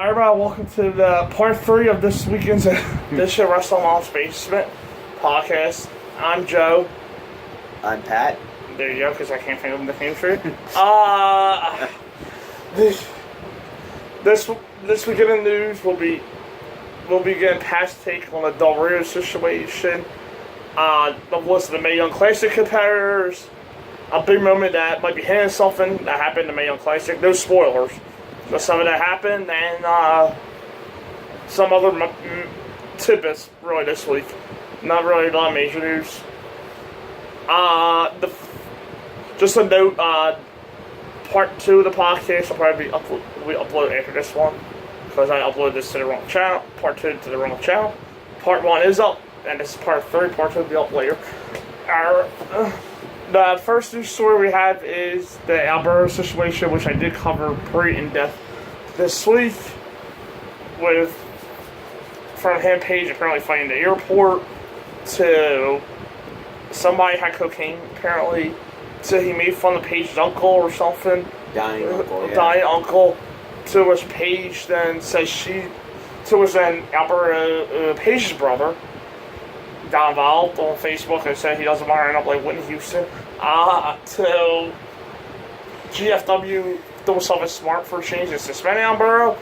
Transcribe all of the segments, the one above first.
Hi everybody, welcome to the part 3 of this weekend's edition of Wrestle Mom's Basement podcast. I'm Joe. I'm Pat. There you go, because I can't think of the name for you. This weekend in news we'll be getting Pat's take on the WWE situation, the list of the Mae Young Classic competitors, a big moment that might be hinting something that happened in the Mae Young Classic. No spoilers. Just something that happened, and some other tidbits really this week. Not really a lot of major news. Just a note, part 2 of the podcast will probably be uploaded after this one, because I uploaded this to the wrong channel. Part 2 to the wrong channel. Part 1 is up, and this is part 3. Part 2 will be up later. The first news story we have is the Alberto situation, which I did cover pretty in depth this week, from him Page apparently fighting the airport, to somebody had cocaine apparently, to he made fun of Page's uncle or something. Dying uncle, yeah. Dying uncle, to which Page then says Alberto Page's brother got involved on Facebook and said he doesn't want to end up like Whitney Houston. To GFW doing something smart for a change and suspending Alberto.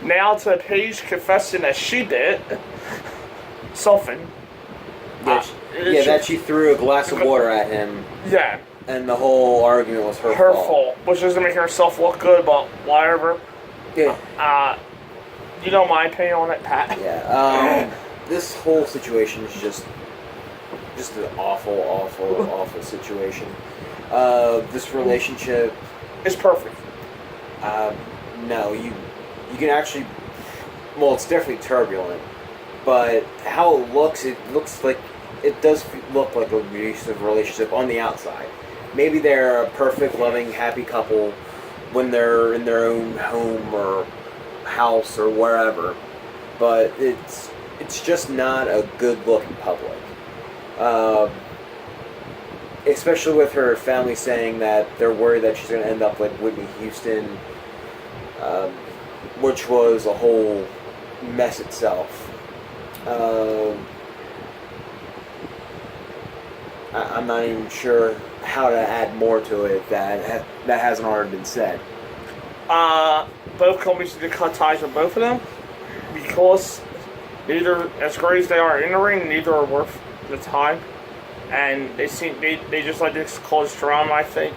Now to Paige confessing that she did something. That she threw a glass of water at him. Yeah. And the whole argument was her fault. Which doesn't make herself look good, but whatever. Yeah. You know my opinion on it, Pat. Yeah. This whole situation is just an awful situation. This relationship is perfect. No, you can actually. Well, it's definitely turbulent, but how it looks like it does look like a abusive relationship on the outside. Maybe they're a perfect, loving, happy couple when they're in their own home or house or wherever, but it's just not a good look in public. Especially with her family saying that they're worried that she's going to end up like Whitney Houston, which was a whole mess itself. I'm not even sure how to add more to it that hasn't already been said. Both companies need to cut ties with both of them, because neither, as great as they are in the ring, neither are worth the time. And they just like to cause drama, I think,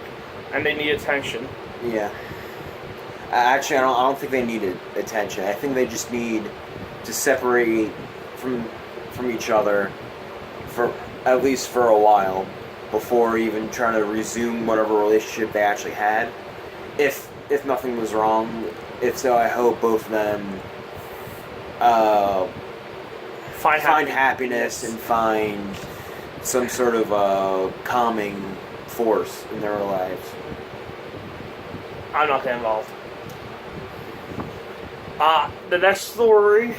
and they need attention. Yeah. Actually, I don't think they need attention. I think they just need to separate from each other at least for a while before even trying to resume whatever relationship they actually had. If nothing was wrong, if so, I hope both of them find happiness and find some sort of calming force in their lives. I'm not getting involved. The next story,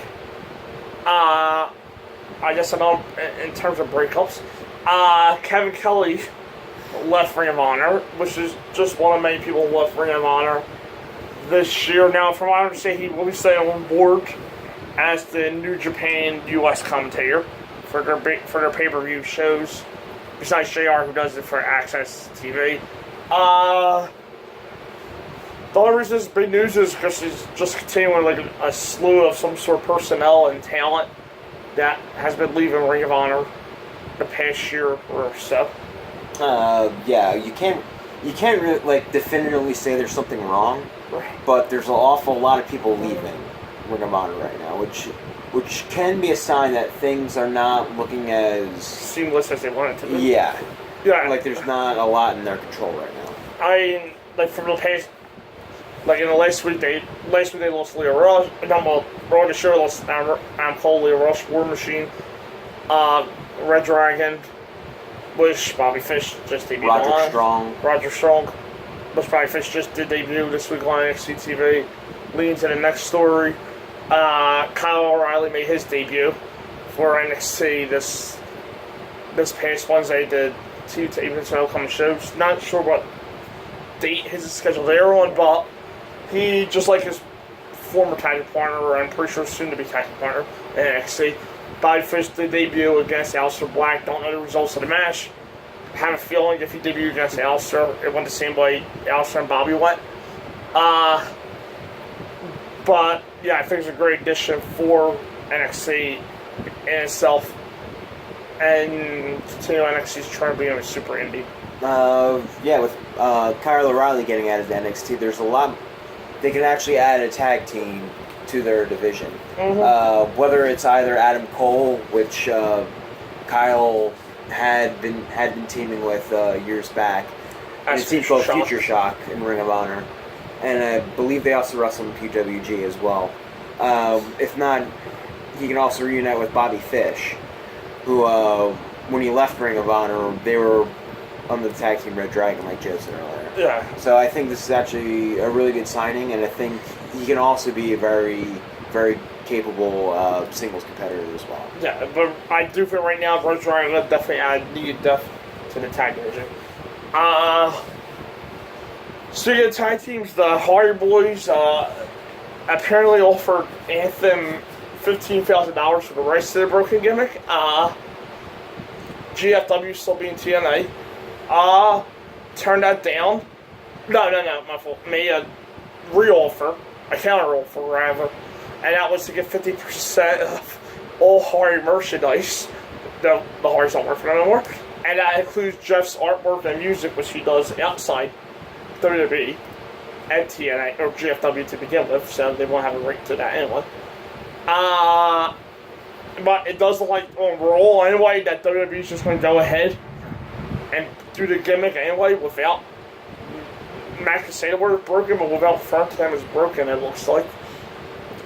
I guess I know in terms of breakups, Kevin Kelly left Ring of Honor, which is just one of many people who left Ring of Honor this year. Now, from what I understand, he will be staying on board as the New Japan US commentator for their pay-per-view shows, besides JR, who does it for Access TV. The only reason this is big news is because he's just continuing like a slew of some sort of personnel and talent that has been leaving Ring of Honor the past year or so. Yeah, you can't really, like, definitively say there's something wrong, Right. but there's an awful lot of people leaving Ring of Honor right now, which can be a sign that things are not looking as seamless as they want it to be. Yeah. Yeah. Like, there's not a lot in their control right now. I like from the past, like in the last week they lost Leo Rush. Raw the show lost Adam Cole, Leo Rush, War Machine, Red Dragon, which Bobby Fish just debuted Roger Strong, which Bobby Fish just did debut this week on NXT TV. Leading to the next story, Kyle O'Reilly made his debut for NXT this past Wednesday. Did 2 even upcoming shows. Not sure what date his schedule there on, but he, just like his former tag team partner, I'm pretty sure soon to be tag team partner in NXT. Bobby Fish did debut against Aleister Black. Don't know the results of the match. Have a feeling if he debuted against Aleister, it went the same way Aleister and Bobby went. But yeah, I think it's a great addition for NXT in itself, and continue NXT's trying to be a super indie. Yeah, with Kyle O'Reilly getting added to NXT, there's a lot. They can actually add a tag team to their division. Mm-hmm. Whether it's either Adam Cole, which Kyle had been teaming with years back, and a team called Future Shock in Ring of Honor, and I believe they also wrestle in PWG as well. If not, he can also reunite with Bobby Fish, who when he left Ring of Honor, they were on the tag team Red Dragon, like Joe said earlier. Yeah. So I think this is actually a really good signing, and I think he can also be a very, very capable singles competitor as well. Yeah, but I do think right now Red Dragon will definitely add needed depth to the tag division. Speaking of tag teams, the Hardy Boys apparently offered Anthem $15,000 for the rights to the Broken Gimmick. GFW still being TNA. Turned that down. No, my fault. Made a re-offer, a counter-offer rather, and that was to get 50% of all Hardy merchandise. The Hardys don't work for them anymore. And that includes Jeff's artwork and music, which he does outside WWE and TNA, or GFW to begin with, so they won't have a right to that anyway. But it does look like overall anyway that WWE is just going to go ahead and do the gimmick anyway without Matt can say the word broken, but without front to them as broken, it looks like.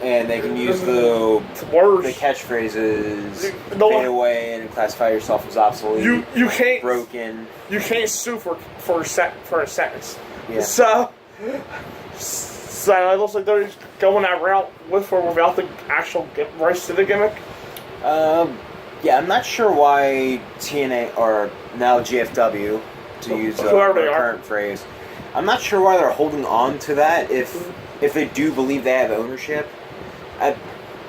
And they can use the catchphrases, fade away, and classify yourself as obsolete. You can't broken. You can't sue for a sentence. Yeah. So it looks like they're going that route with or without the actual rights to the gimmick. Yeah, I'm not sure why TNA or now GFW, to use the current phrase, I'm not sure why they're holding on to that if they do believe they have ownership.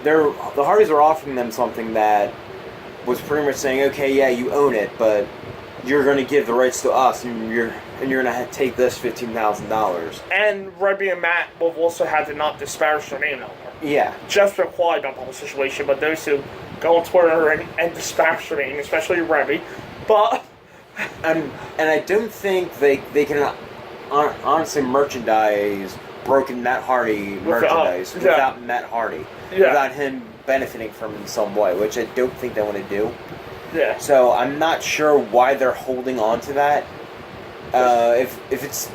The Hardys are offering them something that was pretty much saying, okay, yeah, you own it, but you're going to give the rights to us, and you're going to take this $15,000. And Rebby and Matt will also have to not disparage their name no more. Yeah. Jeff's been quiet about the whole situation, but those two go on Twitter and disparage their name, especially Rebby. But and I don't think they can honestly merchandise broken Matt Hardy merchandise without Matt Hardy. Yeah. Without him benefiting from it in some way, which I don't think they want to do. Yeah. So I'm not sure why they're holding on to that. It's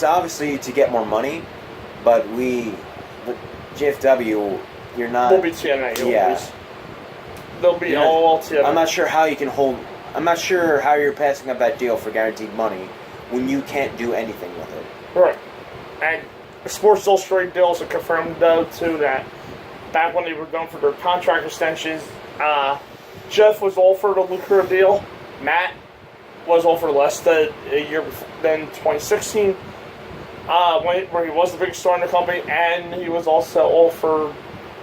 obviously to get more money, but GFW, you're not. They'll be TNA. Yeah. They'll be all TNA. I'm not sure how you can hold. I'm not sure how you're passing up that deal for guaranteed money when you can't do anything with it. Right. And Sports Illustrated deals have confirmed, though, too, that back when they were going for their contract extensions, Jeff was offered a lucrative deal. Matt was offered less than a year than 2016, where he was the biggest star in the company, and he was also offered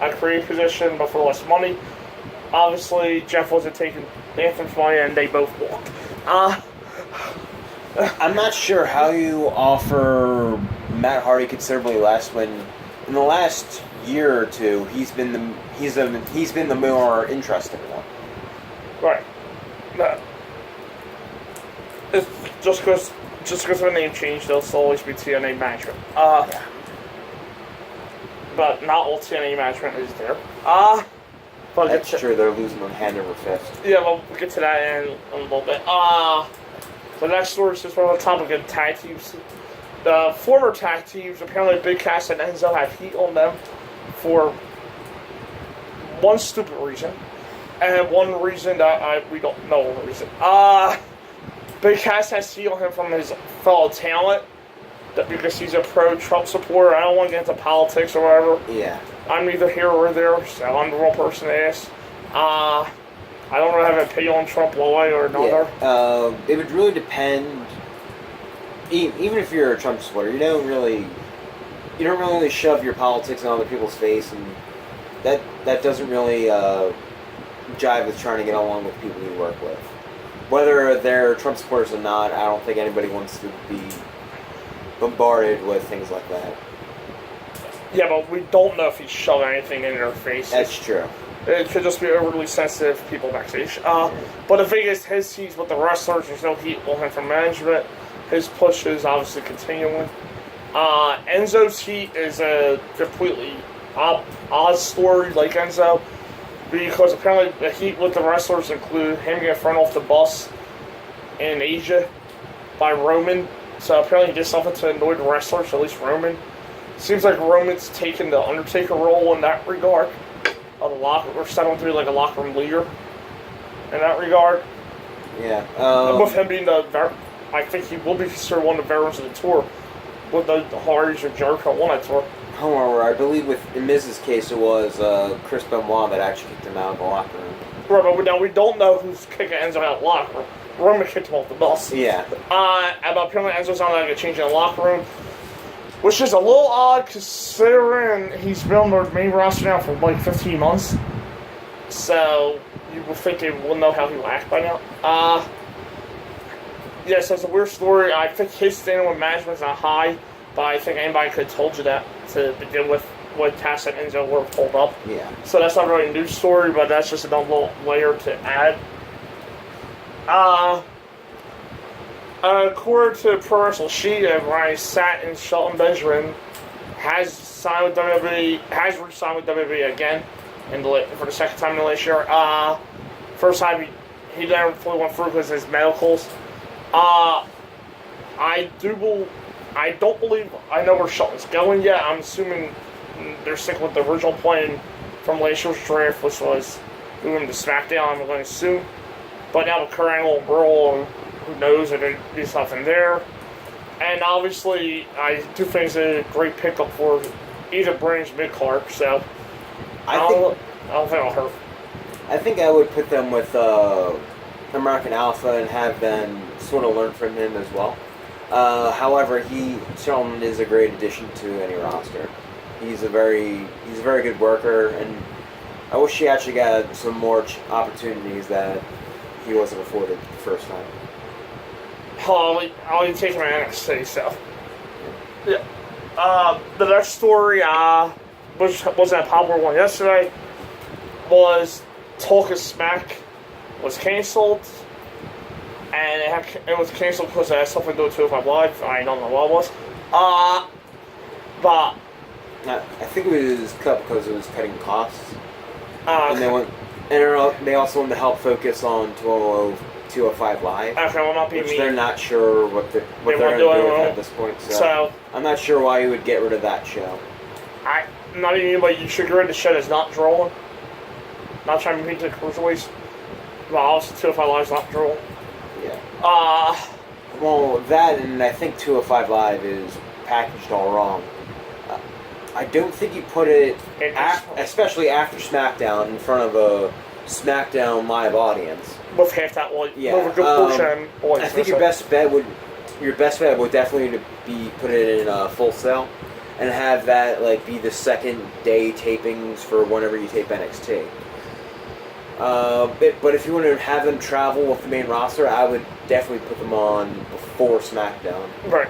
a creative position, but for less money. Obviously, Jeff wasn't taking Anthem's money, and they both walked. I'm not sure how you offer Matt Hardy considerably less when, in the last year or two, he's been the more interesting one. Right. It's just because of the name change, they'll still always be TNA management. Yeah. But not all TNA management is there. But that's true. They're losing on hand over fist. Yeah, we'll get to that in a little bit. The next story is just on the topic of tag teams. The former tag teams, apparently Big Cass and Enzo, have heat on them for one stupid reason, and one reason that we don't know the reason. Big Cass has heat on him from his fellow talent because he's a pro-Trump supporter. I don't want to get into politics or whatever. Yeah. I'm neither here or there, so I'm the wrong person to ask. I don't really have an opinion on Trump one way or another. Yeah. It would really depend. Even if you're a Trump supporter, you don't really. you don't really shove your politics in other people's face, and that doesn't really jive with trying to get along with people you work with. Whether they're Trump supporters or not, I don't think anybody wants to be bombarded with things like that. Yeah, but we don't know if he's shoving anything in their face. That's true. It could just be overly sensitive people backstage. But the thing is, his heat's with the wrestlers. There's no heat on him from management. His push is obviously continuing. Enzo's heat is a completely odd story, like Enzo, because apparently the heat with the wrestlers include him getting thrown off the bus in Asia by Roman. So apparently he did something to annoy the wrestlers, at least Roman. Seems like Roman's taken the Undertaker role in that regard. Of the locker, or stepping to be like a locker room leader in that regard. Yeah. With him being I think he will be considered one of the veterans of the tour. With the Hardys or Jericho on that tour. However, I believe in Miz's case it was Chris Benoit that actually kicked him out of the locker room. Right, but now we don't know who's kicking Enzo out of the locker room. Roman kicked him off the bus. Yeah. And apparently Enzo's not like a change in the locker room. Which is a little odd considering he's been on the main roster now for like 15 months. So you would think they will know how he will act by now. Yes, that's a weird story. I think his standing with management is not high, but I think anybody could have told you that to begin with when Cass and Enzo were pulled up. Yeah. So that's not really a news story, but that's just another little layer to add. According to Pro Wrestling Sheet, Ryan Satin and Shelton Benjamin has signed with WWE, has re-signed with WWE again for the second time in the last year. First time he never fully went through because of his medicals. I don't believe I know where Shelton's going yet. I'm assuming they're sticking with the original plan from last year's draft, which was moving to SmackDown, I'm going to assume. But now with Kurt Angle and Brawl, who knows if there'd be something there. And obviously, I do think it's a great pickup for either Brandon's mid-card, so I don't think it'll hurt. I think I would put them with American Alpha and have them sort of learn from him as well. However, Shelton is a great addition to any roster. He's a very good worker, and I wish he actually got some more opportunities that he wasn't afforded the first time. I'll be taking my NXT, so. Yeah. The next story, which wasn't a popular one yesterday, was Talk of Smack was canceled. And it was canceled because it had something to do with 205 Live. I don't know what it was. But. I think it was cut because it was cutting costs. And they also wanted to help focus on 205 Live. Okay, well, not being which they're not sure what they're going to do with it at this point. So I'm not sure why you would get rid of that show. Not even anybody you should get rid of the show that's not drawing. Not trying to beat the cruiserweights. Well, also 205 Live's not drawing. Yeah. Well, that and I think 205 Live is packaged all wrong. I don't think you put it, especially after SmackDown, in front of a SmackDown live audience. With half that, yeah. With a good portion. I think your best bet would definitely be put it in Full Sail, and have that be the second day tapings for whenever you tape NXT. But if you want to have them travel with the main roster, I would definitely put them on before SmackDown. Right.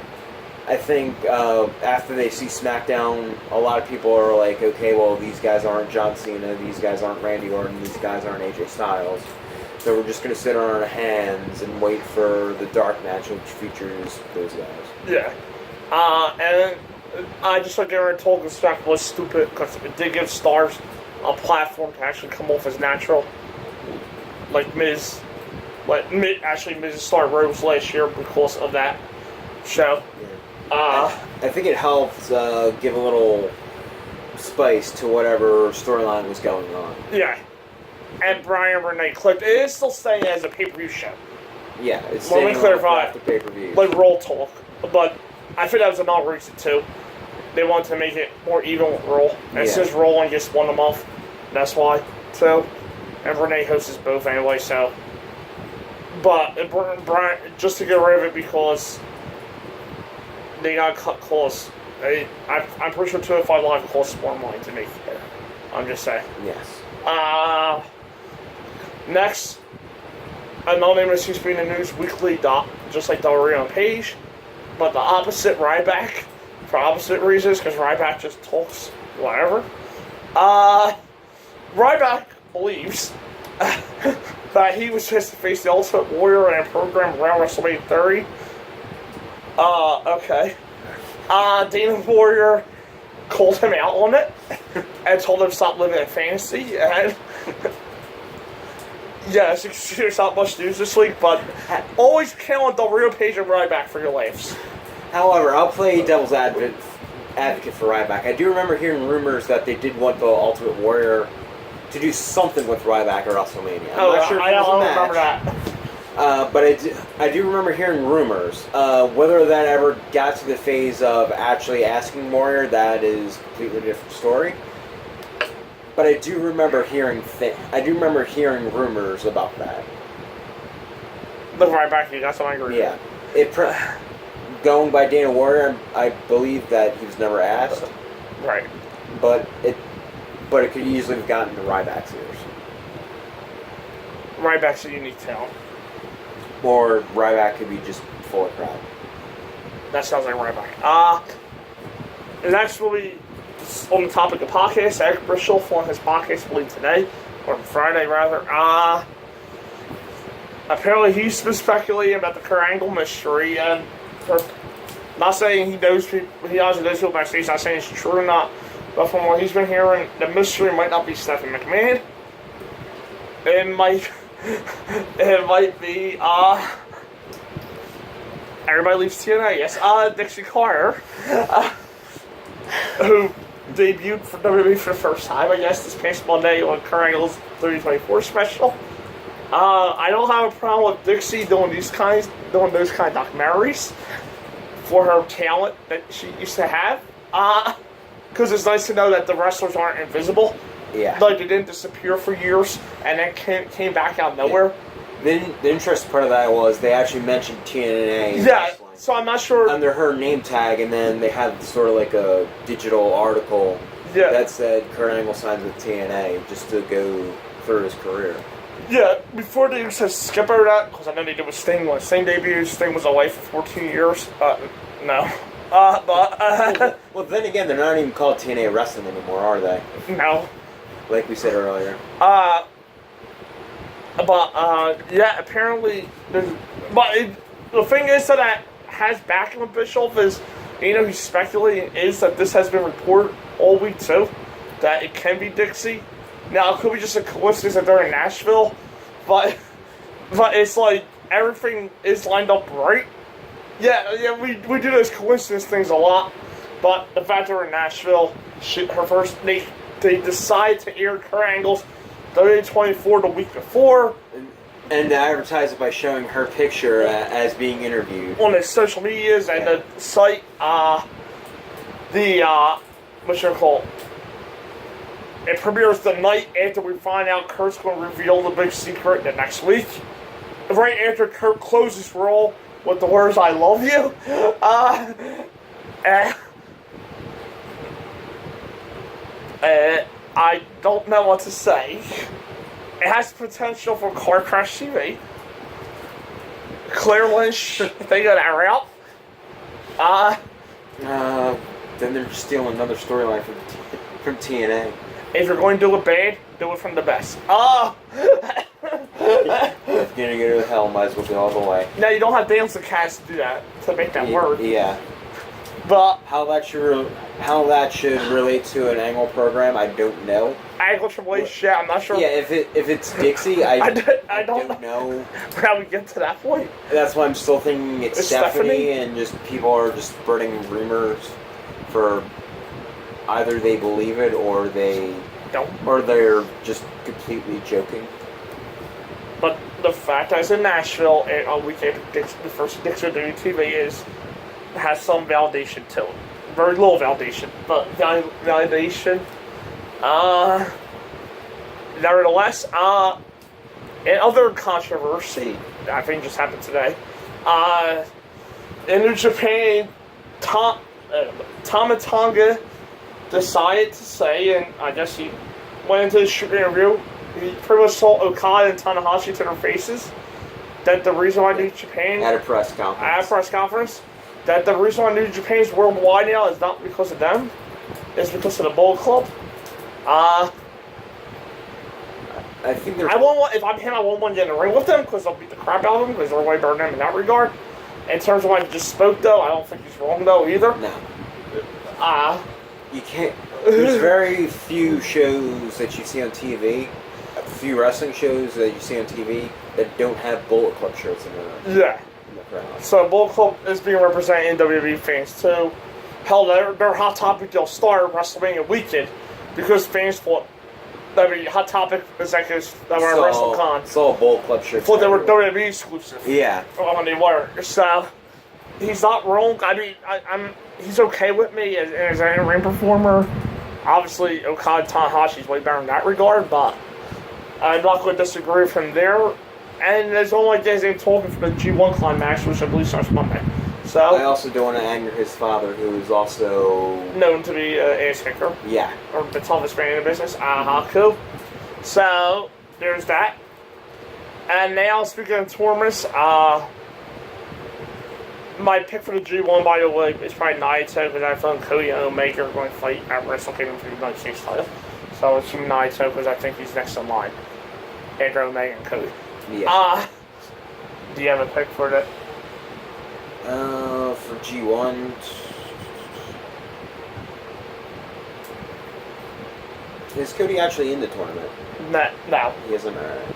I think after they see SmackDown, a lot of people are like, okay, well, these guys aren't John Cena, these guys aren't Randy Orton, these guys aren't AJ Styles. So we're just going to sit on our hands and wait for the dark match, which features those guys. Yeah. And I just like Aaron told this fact was stupid because it did give stars a platform to actually come off as natural. Like Miz. Miz's star rose last year because of that show. Yeah. I think it helped give a little spice to whatever storyline was going on. Yeah. And Brian Renee clicked. It is still staying as a pay-per-view show. Yeah, it's Let me clarify. After pay-per-view. Like Roll Talk. But I think that was another reason, too. They wanted to make it more even with Roll. And since Roll only gets one a month, that's why. So, and Renee hosts both anyway, so. But Brian, just to get rid of it because they got cut costs I'm pretty sure 205 Live costs more money to make here. I'm just saying. Yes. Next, another name that seems to be in the news weekly, just like Del Rio and Page, but the opposite, Ryback, for opposite reasons, because Ryback just talks whatever. Ryback believes that he was supposed to face the Ultimate Warrior in a program around WrestleMania 30. Okay. Dana Warrior called him out on it and told him to stop living in fantasy. And yes, there's not much news this week, but always count on Del Rio, Page, and Ryback for your laughs. However, I'll play devil's advocate for Ryback. I do remember hearing rumors that they did want the Ultimate Warrior to do something with Ryback at WrestleMania. I'm not sure if I it was a don't match. remember that. But I do remember hearing rumors. Whether that ever got to the phase of actually asking Warrior, that is a completely different story. But I do remember hearing rumors about that. The Ryback, you got some angry. Yeah, going by Dana Warrior, I believe that he was never asked. Right. But it could easily have gotten to Ryback's ears. Ryback's a unique talent. Or Ryback could be just full of crap. That sounds like Ryback. Next will be on the topic of podcasts. Eric Bischoff on his podcast, I believe today, or Friday rather. Apparently he's been speculating about the Kurt Angle mystery, and not saying he knows people, he honestly knows people backstage, not saying it's true or not, but from what he's been hearing, the mystery might not be Stephanie McMahon. It might be, everybody leaves TNA, yes, Dixie Carter, who debuted for WWE for the first time, I guess, this past Monday on Kurt Angle's 3024 special. I don't have a problem with Dixie doing those kind of documentaries for her talent that she used to have. Because it's nice to know that the wrestlers aren't invisible. Yeah. Like, they didn't disappear for years and then came back out of nowhere. Yeah. The interesting part of that was they actually mentioned TNA. Yeah, so I'm not sure. Under her name tag, and then they had sort of like a digital article that said Kurt Angle signed with TNA just to go through his career. Yeah, before they said skip over that, because I know they did with Sting when Sting debuted. Sting was away for 14 years. No. Well, then again, they're not even called TNA Wrestling anymore, are they? No. Like we said earlier. Yeah, apparently, the thing is that has backing with Bischoff is, he's speculating is that this has been reported all week too, that it can be Dixie. Now, it could be just a coincidence that they're in Nashville, but it's like everything is lined up right. Yeah, we do those coincidence things a lot, but the fact they're in Nashville, they decide to air Kurt Angle's WWE24 the week before. And advertise it by showing her picture as being interviewed. On the social medias and the site, it premieres the night after we find out Kurt's going to reveal the big secret the next week. Right after Kurt closes Raw with the words, "I love you." I don't know what to say. It has potential for Car Crash TV. Claire Lynch, they go that route. Then they're stealing another storyline from TNA. If you're going to do it bad, do it from the best. If you're gonna go to hell, might as well go all the way. Now, you don't have Dance and Cass to do that, to make that work. Yeah. But how that should relate to an Angle program, I don't know. Angle Triple H, yeah, I'm not sure. Yeah, if it's Dixie, I don't know how we get to that point. That's why I'm still thinking it's Stephanie, and just people are just spreading rumors for either they believe it or they don't, or they're just completely joking. But the fact that it's in Nashville and a week after the first Dixie doing TV has some validation to it. Very little validation, but validation. Nevertheless, in other controversy, I think just happened today, in New Japan, Tama Tonga decided to say, and I guess he went into the shoot interview, he pretty much told Okada and Tanahashi to their faces that the reason why New Japan At a press conference. That the reason why New Japan is worldwide now is not because of them, it's because of the Bullet Club. I think they're. If I'm him, I won't want to get in the ring with them because I'll beat the crap out of them because they're way better than him in that regard. In terms of what I just spoke, though, I don't think he's wrong, though, either. No. You can't. There's very few shows that you see on TV, a few wrestling shows that you see on TV that don't have Bullet Club shirts in there. Yeah. So Bullet Club is being represented in WWE fans, too. Hell, their Hot Topic, they'll start WrestleMania weekend because fans thought Hot Topic executives that were at WrestleCon. Saw Bullet Club shirts. Thought they were WWE exclusive. Yeah. When they were. So, he's not wrong. I mean, he's okay with me as an in-ring performer. Obviously, Okada Tanahashi's way better in that regard, but I'm not going to disagree with him there. And there's only like days they talking for the G1 climax, which I believe starts Monday. So I also don't want to anger his father, who is also known to be an ass kicker. Yeah. Or the toughest man in the business. Cool. So there's that. And now, speaking of tournaments, my pick for the G1, by the way, is probably Naito, because I thought Cody and Omega are going to fight at Wrestle Kingdom for the United States title. So it's Naito, because I think he's next in line after Omega and Cody. Yeah. Do you have a pick for that? For G1... Is Cody actually in the tournament? No. He isn't, alright.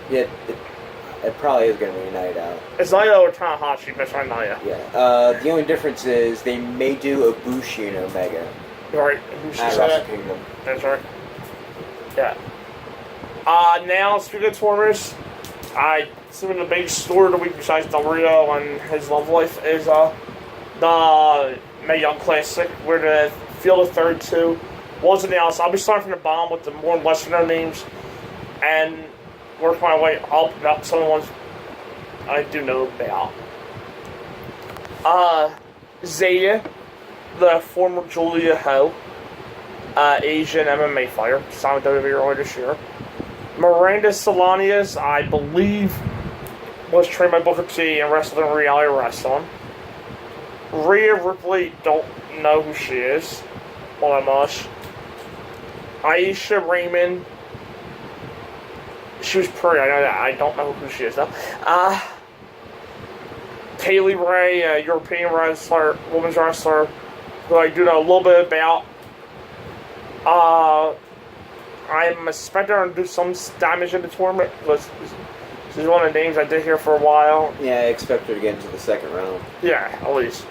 Yeah, it probably is going to be a night out. It's Naito or Tanahashi, but it's not Naito. Yeah. The only difference is they may do Ibushi and Omega. Right. At Wrestle Kingdom. That's right. Yeah. Now, speaking of tournaments, some of the big story of the week besides Del Rio and his love life is the Mae Young Classic, where the field of 32 was announced. I'll be starting from the bottom with the more and lesser known names and work my way up about some of the ones I do know about. Zaya, the former Julia Ho, Asian MMA fighter, signed with WWE earlier this year. Miranda Solanius, I believe, was trained by Booker T and wrestled in Reality Wrestling. Rhea Ripley, don't know who she is all that much. Aisha Raymond, she was pretty, I know that. I don't know who she is, though. Kaylee Ray, a European wrestler, women's wrestler, who I do know a little bit about. I'm expecting her to do some damage in the tournament, because this is one of the names I did hear for a while. Yeah, I expect her to get into the second round. Yeah, at least.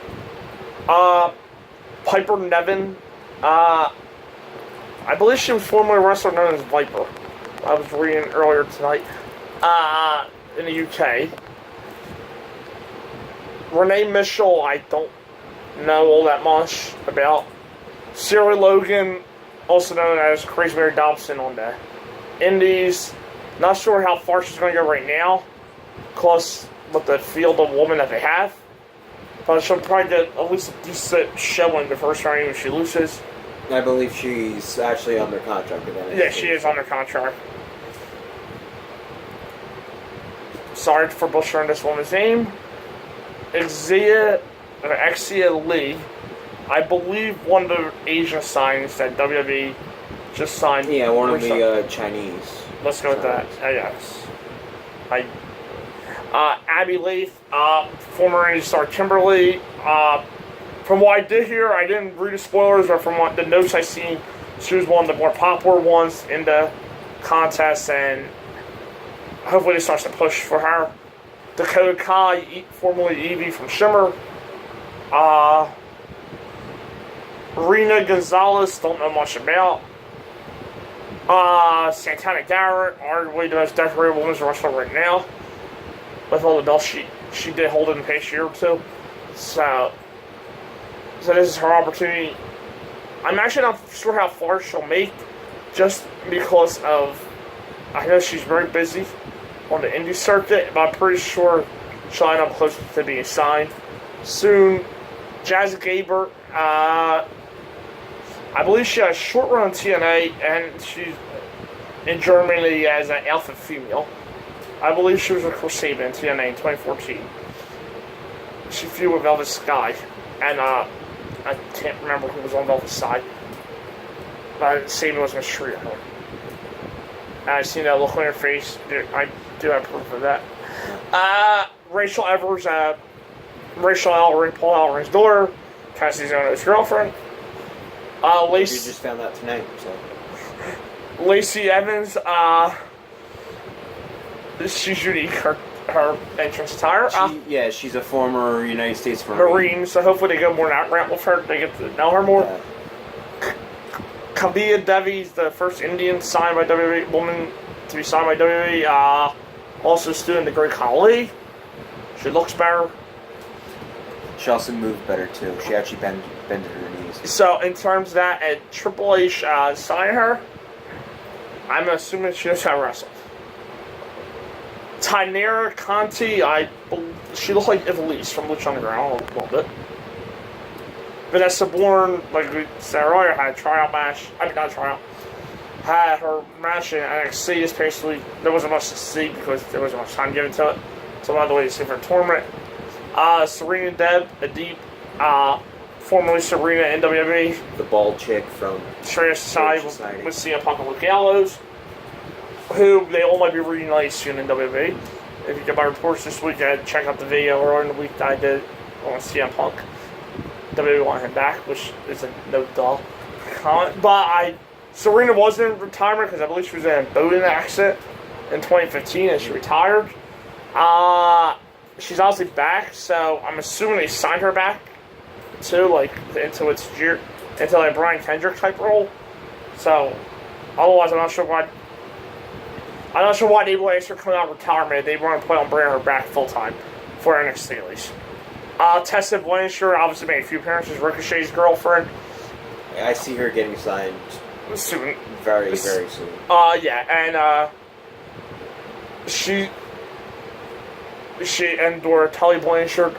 Piper Nevin, I believe she was formerly a wrestler known as Viper. I was reading earlier tonight. In the UK. Renee Mitchell, I don't know all that much about. Sarah Logan, also known as Crazy Mary Dobson on the Indies. Not sure how far she's going to go right now, because with the field of women that they have. But she'll probably get at least a decent showing the first round even if she loses. I believe she's actually under contract again. Yeah, she is under contract. Sorry for butchering this woman's name. Exia Lee, I believe one of the Asian signs that WWE just signed. Yeah, one of the Chinese. Let's go with that. Yes. Abby Leith, former indie star Kimberly. From what I did hear, I didn't read the spoilers, or from what the notes I seen, she was one of the more popular ones in the contest, and hopefully it starts to push for her. Dakota Kai, formerly Evie from Shimmer. Rena Gonzalez, don't know much about. Santana Garrett, arguably the most decorated women's wrestler right now. With all the belts she did hold in the past year or two. So this is her opportunity. I'm actually not sure how far she'll make, just because of, I know she's very busy on the indie circuit, but I'm pretty sure she'll end up close to being signed soon. Jazz Gaber, I believe she had a short run on TNA, and she's in Germany as an alpha female. I believe she was with Chris Sabin in TNA in 2014. She feuded with Velvet Sky, and I can't remember who was on Velvet's side. But Sabin was going to shriek her. And I seen that look on her face. I do have proof of that. Rachel Evers, Rachel Ellering, Paul Ellering's daughter, Cassidy Ohno's girlfriend. Lacey. You just found that tonight, so. Lacey Evans, she's unique. Her entrance attire. She's a former United States Marine. So hopefully they go more that route with her. They get to know her more. Kalia Devi's the first Indian signed by WWE, woman to be signed by WWE. Also student the Great Khali. She looks better. She also moved better too. She actually bended her knees. So in terms of that, and Triple H signed her, I'm assuming she knows how to wrestle. Tainara Conti, she looked like Ivelisse from Lucha Underground a little bit. Vanessa Bourne, like we said earlier, had a tryout match. Not a tryout. Had her match in NXT this past week. There wasn't much to see because there wasn't much time given to it. So by the way, to see for a tournament. Serena Deeb, formerly Serena in WWE. The bald chick from Straight Society with CM Punk and Luke Gallows, who they all might be reunited soon in WWE. If you get my reports this week, check out the video earlier in the week that I did on CM Punk. WWE want him back, which is a no dull comment. But Serena was in retirement because I believe she was in a boating accident in 2015 and she retired. She's obviously back, so I'm assuming they signed her back too, like into a Brian Kendrick type role. So otherwise, I'm not sure why they would ask her coming out of retirement. They want to plan on bringing her back full time for NXT at least. Tessa Blanchard obviously made a few appearances. Ricochet's girlfriend. I see her getting signed soon. Very soon. And she and Tully Blanchard,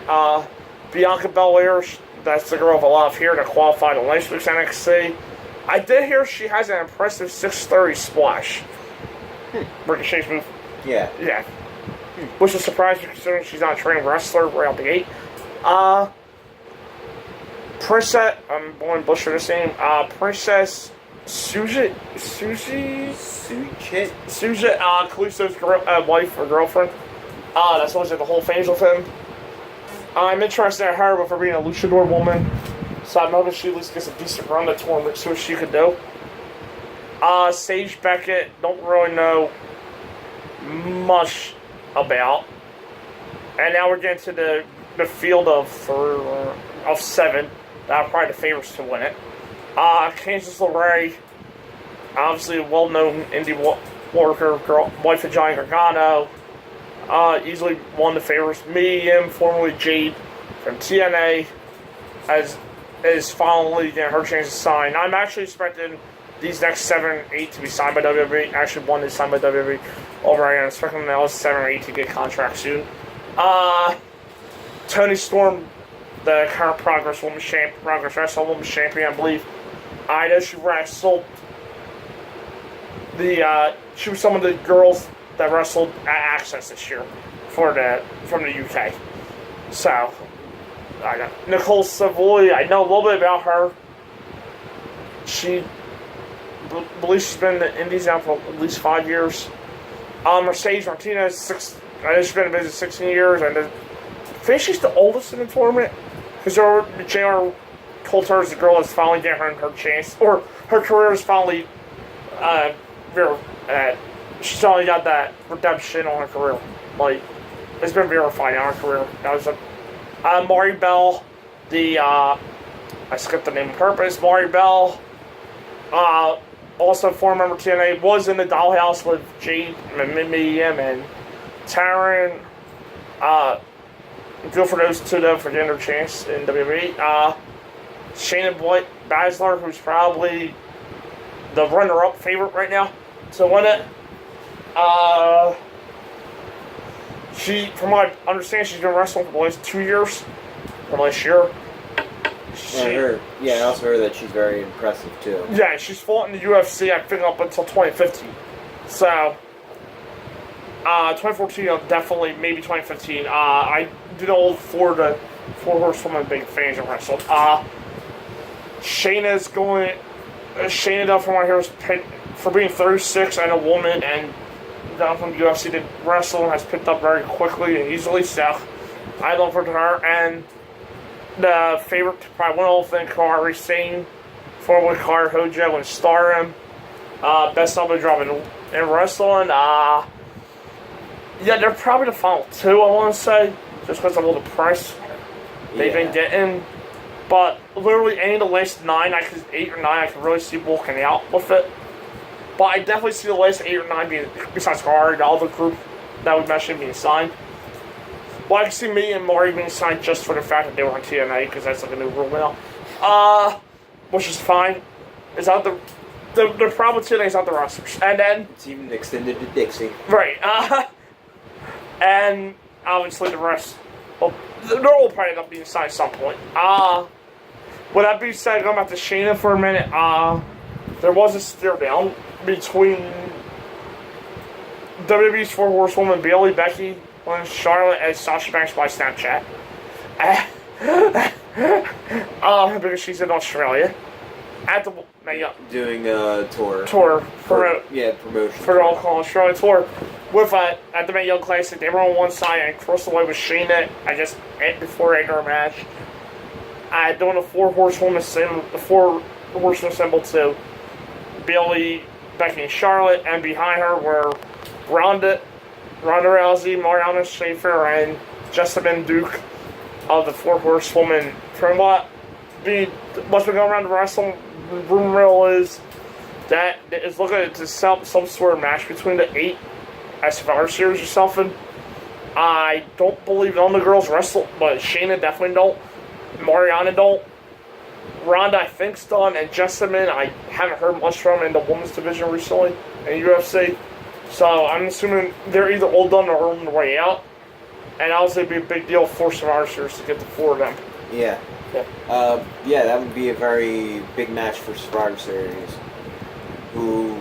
Bianca Belair, that's the girl of a lot of here that qualified on last week's NXT. I did hear she has an impressive 630 splash. Ricochet's move. Yeah. Which is surprising considering she's not a trained wrestler right out the gate. Princess, I'm going to butcher this name. Princess Sujit, Calusso's wife or girlfriend. That's always like the whole phase with him. I'm interested in her with her being a luchador woman. So I'm hoping she at least gets a decent run at tournament, see what she could do. Sage Beckett, don't really know much about. And now we're getting to the field of 7 that are probably the favorites to win it. Candice LeRae, obviously a well-known indie worker, wife of Johnny Gargano, easily one of the favorites. Miriam, formerly Jade from TNA, is finally getting her chance to sign. I'm actually expecting these next 7 8 to be signed by WWE. Actually, one is signed by WWE already. I'm expecting the other 7 or 8 to get contracts soon. Toni Storm, the current Progress Wrestling Women's Champion, I believe. I know she wrestled she was some of the girls that wrestled at Access this year from the UK. So, I know. Nicole Savoy, I know a little bit about her. She believes she's been in the Indies now for at least 5 years. Mercedes Martinez, I know she's been in business 16 years, and I think she's the oldest in the tournament. Because JR Coulter is the girl that's finally getting her chance, or her career is finally, she's finally got that redemption on her career. Like, it's been verified on her career. That was Mari Bell, I skipped the name on purpose. Mari Bell, also former member of TNA, was in the Dollhouse with Jade, Miriam, and Taryn. Good for those two, though, for getting their chance in WWE. Shayna Baszler, who's probably the runner-up favorite right now to win it. From what I understand, she's been wrestling for the last 2 years, or last year. I also heard that she's very impressive too. Yeah, she's fought in the UFC, I think, up until 2015. So, 2014, definitely, maybe 2015. I did all four horsewomen big fans of wrestling. Shayna's going. Shayna, down from what I hear, was picked for being 36 and a woman, and down from the UFC to wrestle, has picked up very quickly and easily. So, I love her. And the favorite to probably win the whole thing, Kairi Sane, formerly Kairi Hojo and Stardom. Best double job in wrestling. Yeah, they're probably the final two, I want to say, just because of all the price they've been getting. But literally any of the last 8 or 9, I could really see walking out with it. But I definitely see the last 8 or 9 being, besides Kairi, the other group that we mentioned being signed. Well, I can see me and Maury being signed just for the fact that they were on TNA, because that's like a new rule now. Which is fine. It's out the problem with TNA is out the rosters. And then it's even extended to Dixie. Right. And obviously the rest, well, they're all probably end up being signed at some point. With that being said, going back to Shayna for a minute, there was a stare down between WWE's 4 horsewomen, Bayley, Becky, Lynch, Charlotte, and Sasha Banks by Snapchat. Because she's in Australia. At the doing a tour. Promotion for the All Australia tour. With at the Mae Young Classic, they were on one side and crossed away with Shayna. I guess before ending her match. Doing a 4 horsewoman symbol to Bayley, Becky, and Charlotte, and behind her were Ronda Rousey, Mariana Schaefer, and Jessamine Duke of the 4 horsewoman. From what's been going around the wrestling rumor mill is that it's looking to some sort of match between the 8 at Survivor Series or something. I don't believe none of the girls wrestle, but Shayna definitely don't. Mariana don't. Ronda, I think's done, and Jessamine, I haven't heard much from in the women's division recently in UFC. So I'm assuming they're either all done or on the way out. And obviously it'd be a big deal for Survivor Series to get the 4 of them. Yeah. That would be a very big match for Survivor Series, who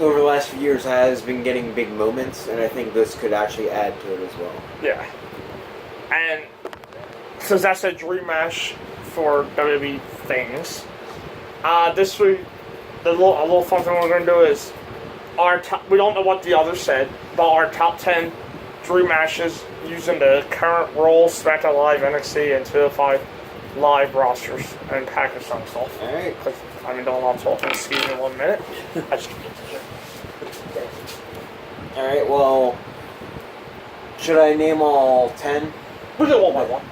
over the last few years has been getting big moments, and I think this could actually add to it as well. Yeah. And since that's a dream match for WWE things, this week, a little fun thing we're going to do is we don't know what the others said, but our top 10 dream matches using the current Raw, SmackDown Live, NXT, and 205 Live rosters and Pakistan stuff. Alright. Because I've been doing a lot of talking. Excuse me 1 minute. I just get to shit. Alright, well, should I name all 10? We do one by one.